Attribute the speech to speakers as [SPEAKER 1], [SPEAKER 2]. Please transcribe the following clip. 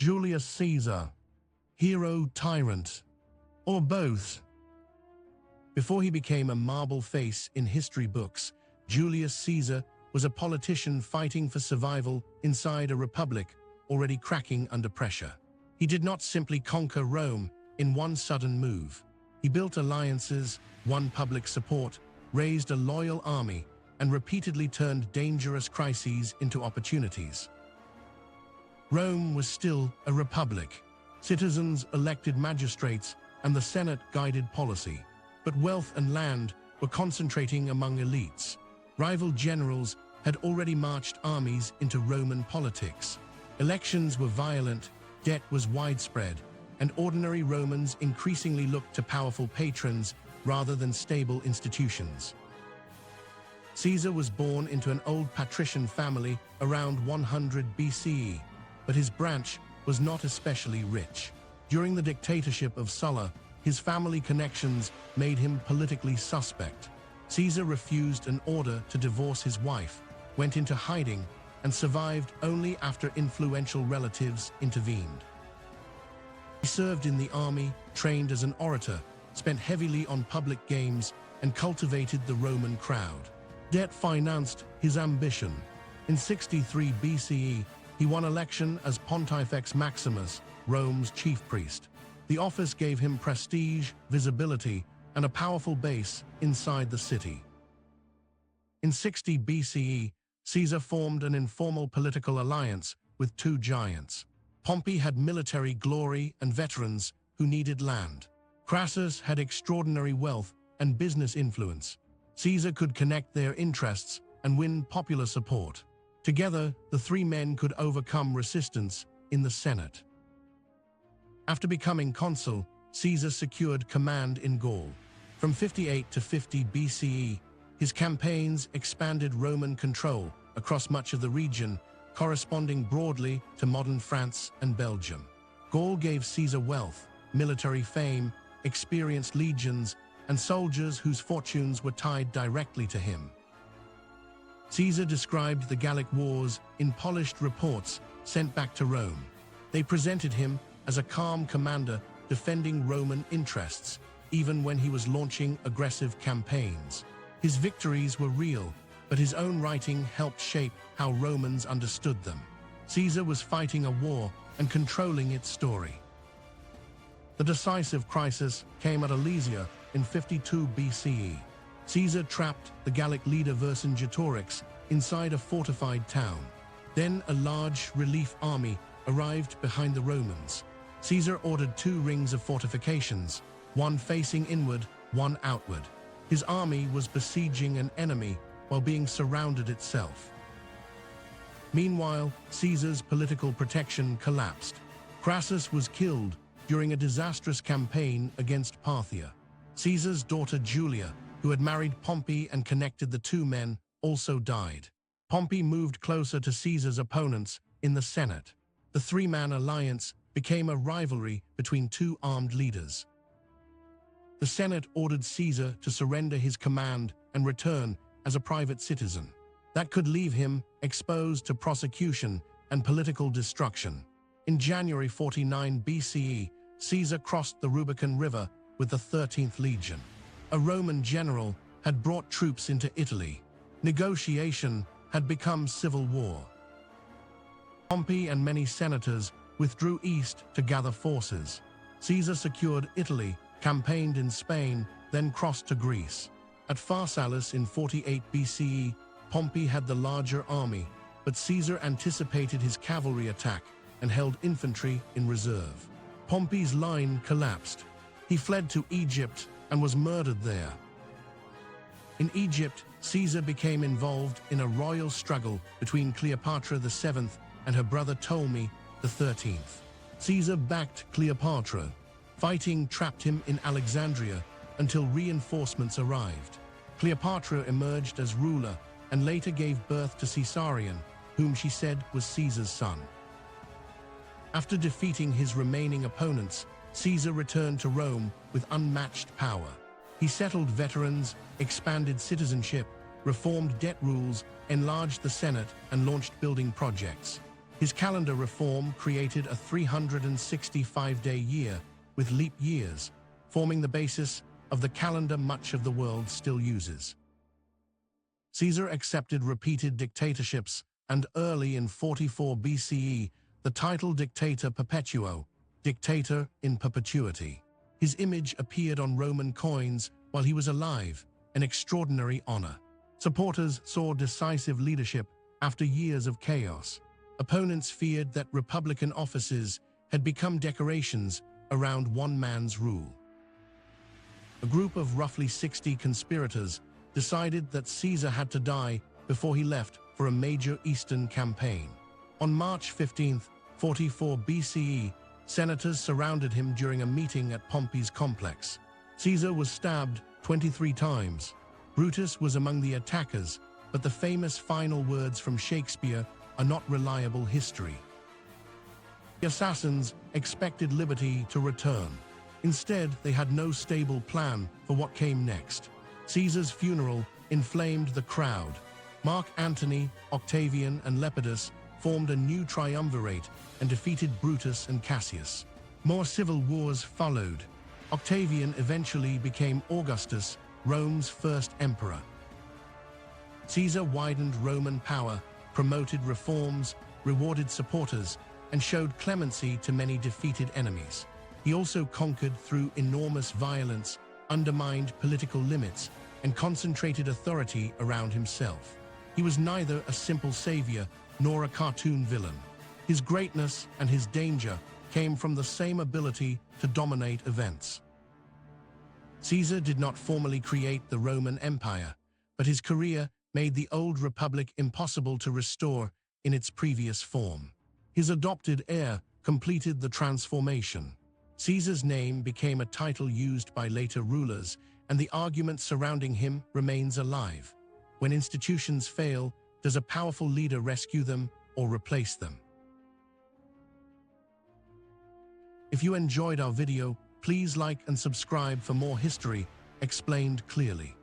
[SPEAKER 1] Julius Caesar, hero, tyrant, or both? Before he became a marble face in history books, Julius Caesar was a politician fighting for survival inside a republic already cracking under pressure. He did not simply conquer Rome in one sudden move. He built alliances, won public support, raised a loyal army, and repeatedly turned dangerous crises into opportunities. Rome was still a republic. Citizens elected magistrates, and the Senate guided policy. But wealth and land were concentrating among elites. Rival generals had already marched armies into Roman politics. Elections were violent, debt was widespread, and ordinary Romans increasingly looked to powerful patrons rather than stable institutions. Caesar was born into an old patrician family around 100 BCE, but his branch was not especially rich. During the dictatorship of Sulla, his family connections made him politically suspect. Caesar refused an order to divorce his wife, went into hiding, and survived only after influential relatives intervened. He served in the army, trained as an orator, spent heavily on public games, and cultivated the Roman crowd. Debt financed his ambition. In 63 BCE, he won election as Pontifex Maximus, Rome's chief priest. The office gave him prestige, visibility, and a powerful base inside the city. In 60 BCE, Caesar formed an informal political alliance with two giants. Pompey had military glory and veterans who needed land. Crassus had extraordinary wealth and business influence. Caesar could connect their interests and win popular support. Together, the three men could overcome resistance in the Senate. After becoming consul, Caesar secured command in Gaul. From 58 to 50 BCE, his campaigns expanded Roman control across much of the region, corresponding broadly to modern France and Belgium. Gaul gave Caesar wealth, military fame, experienced legions, and soldiers whose fortunes were tied directly to him. Caesar described the Gallic Wars in polished reports sent back to Rome. They presented him as a calm commander defending Roman interests, even when he was launching aggressive campaigns. His victories were real, but his own writing helped shape how Romans understood them. Caesar was fighting a war and controlling its story. The decisive crisis came at Alesia in 52 BCE. Caesar trapped the Gallic leader Vercingetorix inside a fortified town. Then a large relief army arrived behind the Romans. Caesar ordered 2 rings of fortifications, one facing inward, one outward. His army was besieging an enemy while being surrounded itself. Meanwhile, Caesar's political protection collapsed. Crassus was killed during a disastrous campaign against Parthia. Caesar's daughter Julia, who had married Pompey and connected the two men, also died. Pompey moved closer to Caesar's opponents in the Senate. The three-man alliance became a rivalry between two armed leaders. The Senate ordered Caesar to surrender his command and return as a private citizen. That could leave him exposed to prosecution and political destruction. In January 49 BCE, Caesar crossed the Rubicon River with the 13th Legion. A Roman general had brought troops into Italy. Negotiation had become civil war. Pompey and many senators withdrew east to gather forces. Caesar secured Italy, campaigned in Spain, then crossed to Greece. At Pharsalus in 48 BCE, Pompey had the larger army, but Caesar anticipated his cavalry attack and held infantry in reserve. Pompey's line collapsed. He fled to Egypt and was murdered there. In Egypt, Caesar became involved in a royal struggle between Cleopatra VII and her brother Ptolemy XIII. Caesar backed Cleopatra. Fighting trapped him in Alexandria until reinforcements arrived. Cleopatra emerged as ruler and later gave birth to Caesarion, whom she said was Caesar's son. After defeating his remaining opponents, Caesar returned to Rome with unmatched power. He settled veterans, expanded citizenship, reformed debt rules, enlarged the Senate, and launched building projects. His calendar reform created a 365-day year with leap years, forming the basis of the calendar much of the world still uses. Caesar accepted repeated dictatorships, and early in 44 BCE, the title Dictator Perpetuo, dictator in perpetuity. His image appeared on Roman coins while he was alive, an extraordinary honor. Supporters saw decisive leadership after years of chaos. Opponents feared that republican offices had become decorations around one man's rule. A group of roughly 60 conspirators decided that Caesar had to die before he left for a major eastern campaign. On March 15, 44 BCE, senators surrounded him during a meeting at Pompey's complex. Caesar was stabbed 23 times. Brutus was among the attackers, but the famous final words from Shakespeare are not reliable history. The assassins expected liberty to return. Instead, they had no stable plan for what came next. Caesar's funeral inflamed the crowd. Mark Antony, Octavian, and Lepidus formed a new triumvirate and defeated Brutus and Cassius. More civil wars followed. Octavian eventually became Augustus, Rome's first emperor. Caesar widened Roman power, promoted reforms, rewarded supporters, and showed clemency to many defeated enemies. He also conquered through enormous violence, undermined political limits, and concentrated authority around himself. He was neither a simple savior nor a cartoon villain. His greatness and his danger came from the same ability to dominate events. Caesar did not formally create the Roman Empire, but his career made the old republic impossible to restore in its previous form. His adopted heir completed the transformation. Caesar's name became a title used by later rulers, and the argument surrounding him remains alive. When institutions fail, does a powerful leader rescue them or replace them? If you enjoyed our video, please like and subscribe for more history explained clearly.